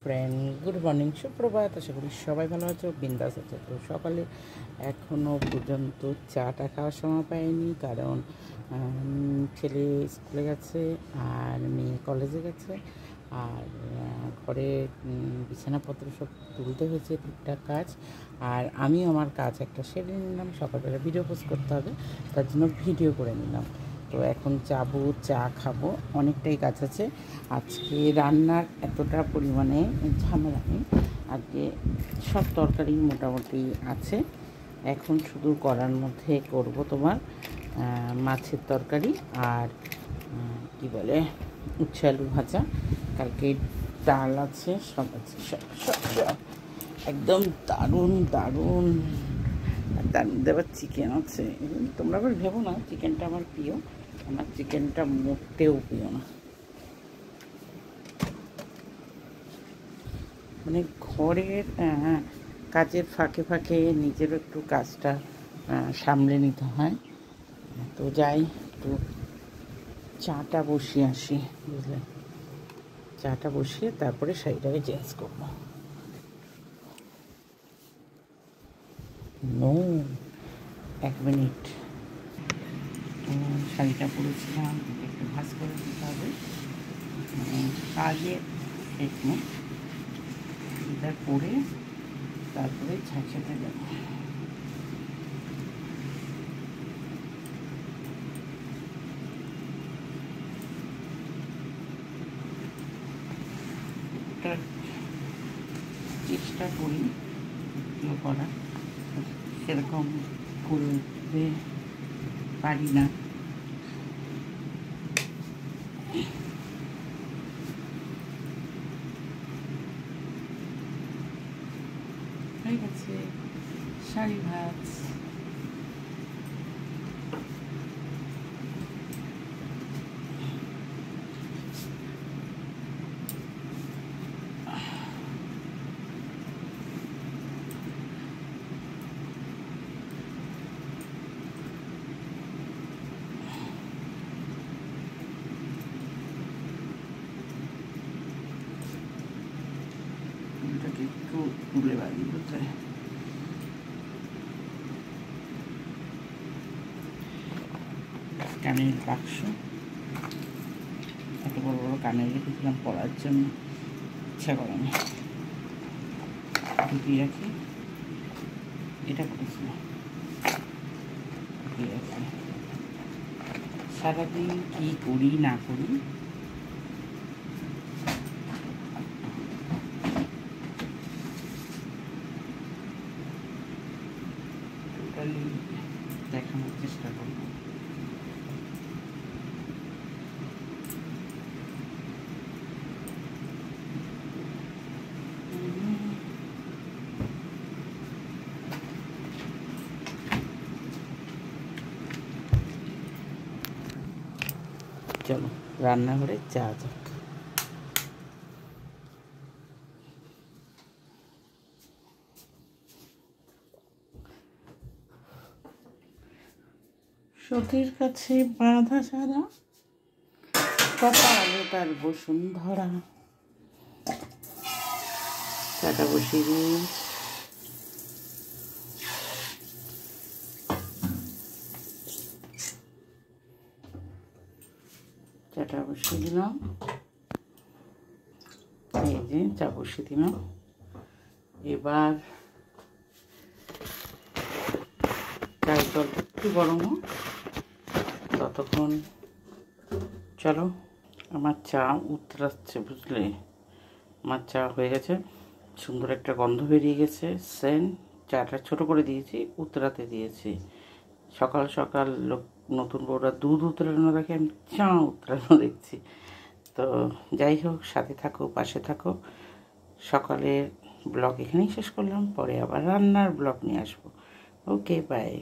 Friend, good morning, সুপ্রভাত। আশা করি সবাই ভালো আছো, বিন্দাস আছো। তো সকালে এখনও পর্যন্ত চাটা খাওয়ার সময় পাইনি, কারণ ছেলে স্কুলে গেছে আর মেয়ে কলেজে গেছে। আর ঘরে বিছানাপত্র সব তুলতে হয়েছে, টুকটাক কাজ। আর আমি আমার কাজ একটা সেরে নিলাম। সকালবেলা ভিডিও পোস্ট করতে হবে, তার জন্য ভিডিও করে নিলাম। তো এখন যাবো, চা খাবো, অনেকটাই কাজ আছে। আজকে রান্নার এতটা পরিমাণে ঝামেলা নেই, আজকে সব তরকারি মোটামুটি আছে। এখন শুধু করার মধ্যে করব তোমার মাছের তরকারি আর কি বলে উচ্ছে আলু ভাজা। কালকে ডাল আছে, সব আছে, সব সব সব একদম দারুণ দারুণ। আর তার মধ্যে আবার চিকেন আছে। তোমরা আবার ভেবো না চিকেনটা আমার প্রিয়, আমার চিকেনটা মোটেও প্রিয় না। মানে ঘরের কাজের ফাঁকে ফাঁকে নিজেরও একটু কাজটা সামলে নিতে হয়। তো যাই, একটু চাটা বসিয়ে আসি, বুঝলেন? চাটা বসিয়ে তারপরে শাড়িটাকে চেঞ্জ করবো। No, 1 minute. শাড়িটা পরেছিলাম, একটু ভাঁজ করে দিতে হবে। কাজের শেষ নেই, এটা করে তারপরে ছাঁচাতে যাবো। চেষ্টা করি করার, সেরকম করতে পারি না। হয়ে গেছে শাড়ি ভাজ। এটাকে একটু তুলে বাড়ি করতে কানের বাক্স, এত বড় বড় কানের রেখেছিলাম পরার জন্য, ইচ্ছা করে না, ঢুকিয়ে রাখি। এটা করেছিলাম ঢুকিয়ে রাখি। সারাদিন কী করি না করি, টোটালি দেখানোর চেষ্টা করব। চলো রান্নাঘরে চা যাক। সতীর কাছে বাঁধা সারা, কপালে তার বসুন্ধরা। চাটা বসিয়ে দিই। চাটা বসিয়ে দিলাম, এই যে চা বসিয়ে দিলাম। এবার চায়ের জলটা একটু গরম হোক, ততক্ষণ চলো। আমার চা উতরাচ্ছে, বুঝলে? আমার চা হয়ে গেছে, সুন্দর একটা গন্ধ বেরিয়ে গেছে, সেন্ট। চাটা ছোট করে দিয়েছি, উতরাতে দিয়েছি। সকাল সকাল নতুন বউরা দুধ উতরানো দেখে, আমি চা উতরানো দেখছি। তো যাই হোক, সাথে থাকো, পাশে থাকো। সকালের ব্লগ এখানেই শেষ করলাম, পরে আবার রান্নার ব্লগ নিয়ে আসবো। ওকে, বাই।